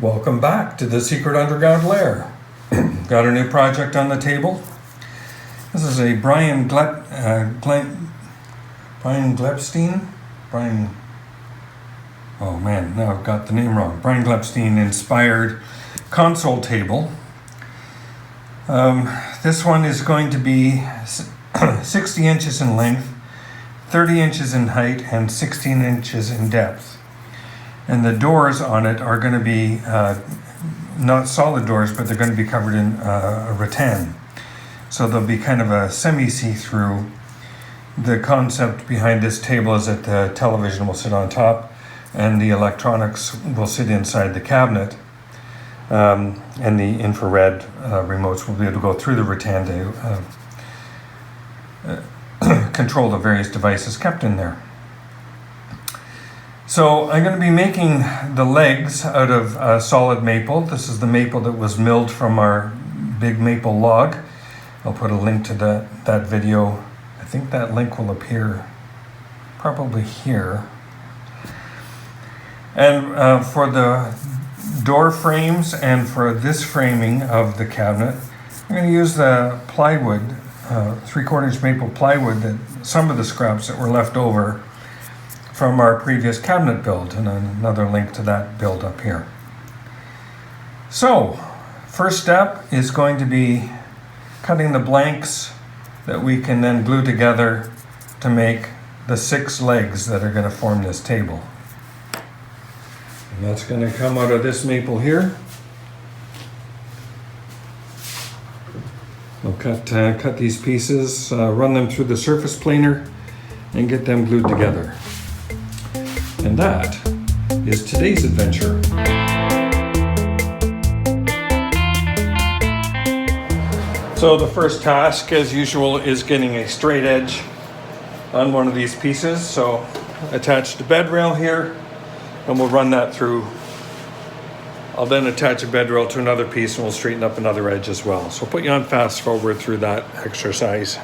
Welcome back to the Secret Underground Lair. Got a new project on the table. This is a Brian Gluckstein. Oh man, now I've got the name wrong. Brian Gluckstein inspired console table. This one is going to be 60 inches in length, 30 inches in height, and 16 inches in depth. And the doors on it are going to be not solid doors, but they're going to be covered in rattan. So they'll be kind of a semi-see-through. The concept behind this table is that the television will sit on top and the electronics will sit inside the cabinet. And the infrared remotes will be able to go through the rattan to control the various devices kept in there. So I'm going to be making the legs out of solid maple. This is the maple that was milled from our big maple log. I'll put a link to that video. I think that link will appear probably here. And for the door frames and for this framing of the cabinet, I'm going to use the plywood, 3/4 maple plywood, that some of the scraps that were left over from our previous cabinet build, and another link to that build up here. So, first step is going to be cutting the blanks that we can then glue together to make the 6 legs that are going to form this table. And that's going to come out of this maple here. We'll cut these pieces, run them through the surface planer, and get them glued together. And that is today's adventure. So the first task, as usual, is getting a straight edge on one of these pieces. So attach the bed rail here, and we'll run that through. I'll then attach a bed rail to another piece, and we'll straighten up another edge as well. So put you on fast forward through that exercise.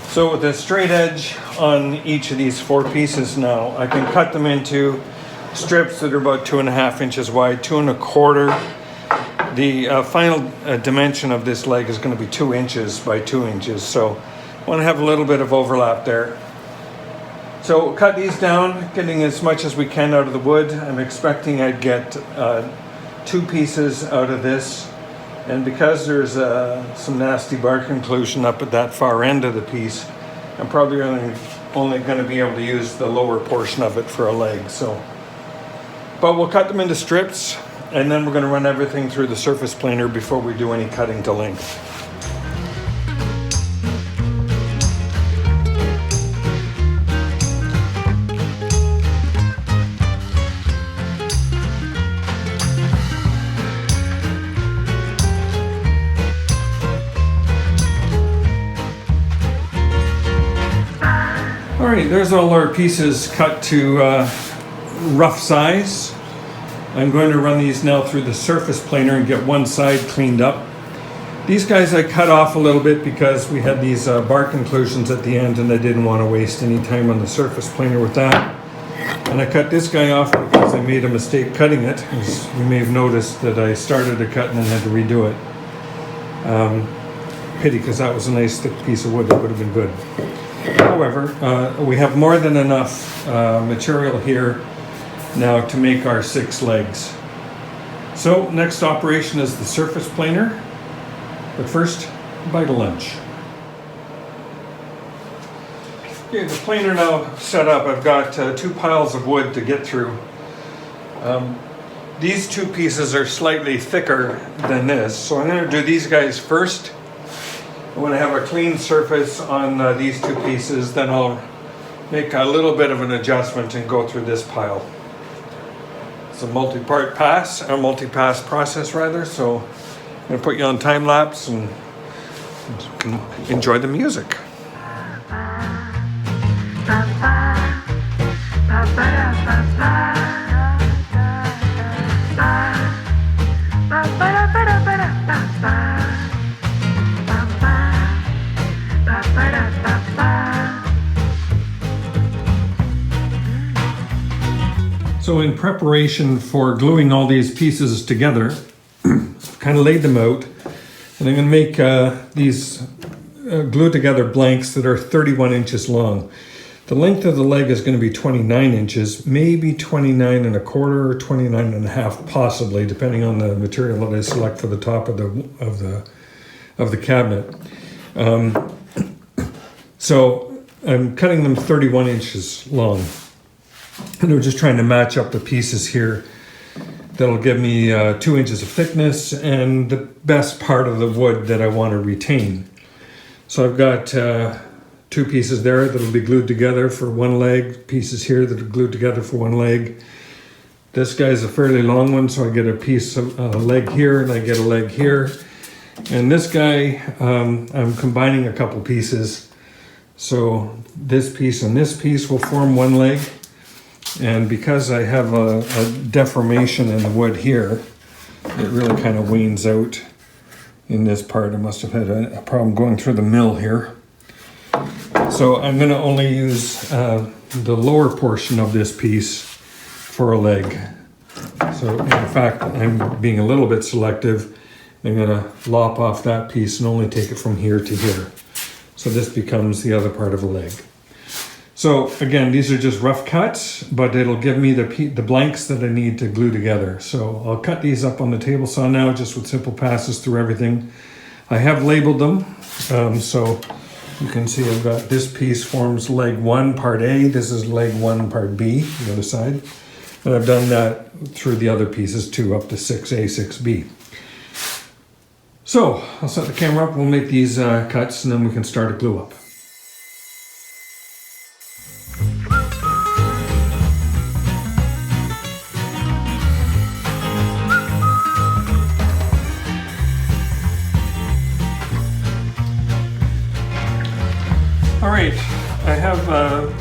So with a straight edge on each of these 4 pieces now, I can cut them into strips that are about 2.5 inches wide, 2 1/4. The final dimension of this leg is going to be 2 inches by 2 inches, so I want to have a little bit of overlap there. So we'll cut these down, getting as much as we can out of the wood. I'm expecting I'd get 2 pieces out of this. And because there's some nasty bark inclusion up at that far end of the piece, I'm probably only going to be able to use the lower portion of it for a leg. But we'll cut them into strips, and then we're going to run everything through the surface planer before we do any cutting to length. Alright, there's all our pieces cut to rough size. I'm going to run these now through the surface planer and get one side cleaned up. These guys I cut off a little bit because we had these bark inclusions at the end and I didn't want to waste any time on the surface planer with that. And I cut this guy off because I made a mistake cutting it. As you may have noticed that I started to cut and then had to redo it. Pity, because that was a nice thick piece of wood that would have been good. However, we have more than enough material here now to make our 6 legs. So next operation is the surface planer, but first, a bite of lunch. Okay, the planer now set up. I've got 2 piles of wood to get through. these two pieces are slightly thicker than this. So I'm going to do these guys first. When I have a clean surface on these two pieces, then I'll make a little bit of an adjustment and go through this pile. It's a multi-pass process rather, so I'm going to put you on time lapse and enjoy the music. So in preparation for gluing all these pieces together, kind of laid them out, and I'm going to make these glue together blanks that are 31 inches long. The length of the leg is going to be 29 inches, maybe 29 and a quarter or 29 and a half possibly, depending on the material that I select for the top of the cabinet. So I'm cutting them 31 inches long. And we're just trying to match up the pieces here. That'll give me 2 inches of thickness and the best part of the wood that I want to retain. So I've got 2 pieces there that'll be glued together for one leg, pieces here that are glued together for one leg. This guy's a fairly long one, so I get a piece of a leg here and I get a leg here. And this guy, I'm combining a couple pieces. So this piece and this piece will form one leg. And because I have a deformation in the wood here, it really kind of wanes out in this part. I must have had a problem going through the mill here. So I'm going to only use the lower portion of this piece for a leg. So in fact, I'm being a little bit selective. I'm going to lop off that piece and only take it from here to here. So this becomes the other part of the leg. So again, these are just rough cuts, but it'll give me the blanks that I need to glue together. So I'll cut these up on the table saw now, just with simple passes through everything. I have labeled them, so you can see I've got this piece forms leg 1, part A. This is leg 1, part B, the other side. And I've done that through the other pieces too, up to 6A, 6B. So I'll set the camera up, we'll make these cuts, and then we can start a glue up. All right, I have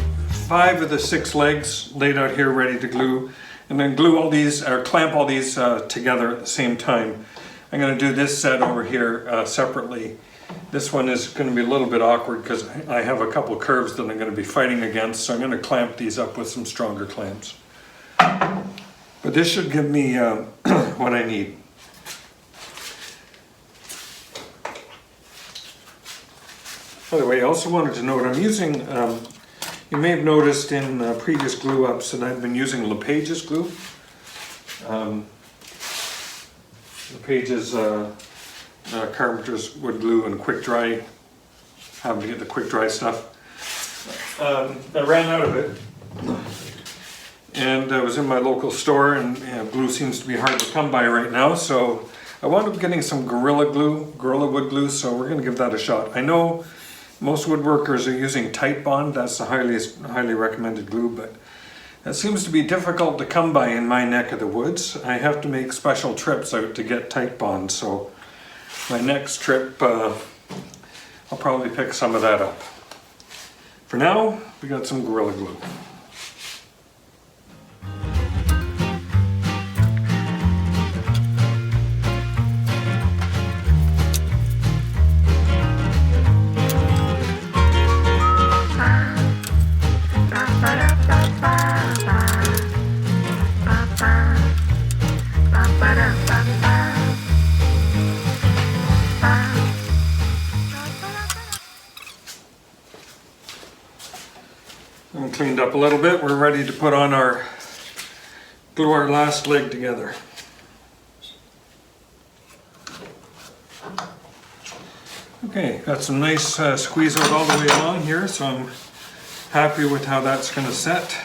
5 of the 6 legs laid out here ready to glue, and then glue all these, or clamp all these together at the same time. I'm going to do this set over here separately. This one is going to be a little bit awkward because I have a couple curves that I'm going to be fighting against, so I'm going to clamp these up with some stronger clamps. But this should give me what I need. By the way, I also wanted to note I'm using, you may have noticed in previous glue ups that I've been using LePage's glue. LePage's Carpenter's wood glue and quick dry, having to get the quick dry stuff. I ran out of it and I was in my local store, and glue seems to be hard to come by right now, so I wound up getting some Gorilla wood glue, so we're going to give that a shot. I know most woodworkers are using Tight Bond. That's the highly recommended glue, but it seems to be difficult to come by in my neck of the woods. I have to make special trips out to get Tight Bond, so my next trip I'll probably pick some of that up. For now, we got some Gorilla Glue. Cleaned up a little bit. We're ready to put on glue our last leg together. Okay, got some nice squeeze out all the way along here, so I'm happy with how that's going to set.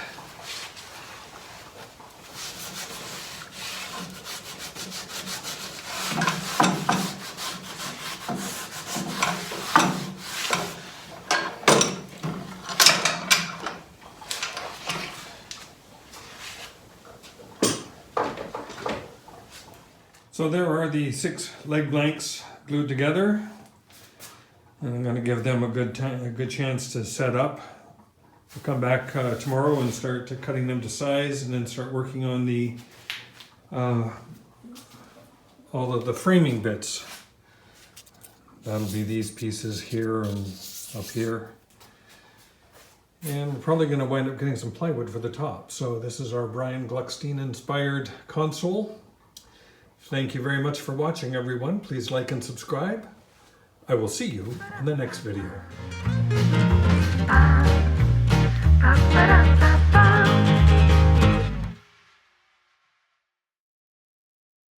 So there are the 6 leg blanks glued together. And I'm going to give them a good chance to set up. We'll come back tomorrow and start cutting them to size, and then start working on the all of the framing bits. That'll be these pieces here and up here. And we're probably going to wind up getting some plywood for the top. So this is our Brian Gluckstein inspired console. Thank you very much for watching, everyone. Please like and subscribe. I will see you in the next video.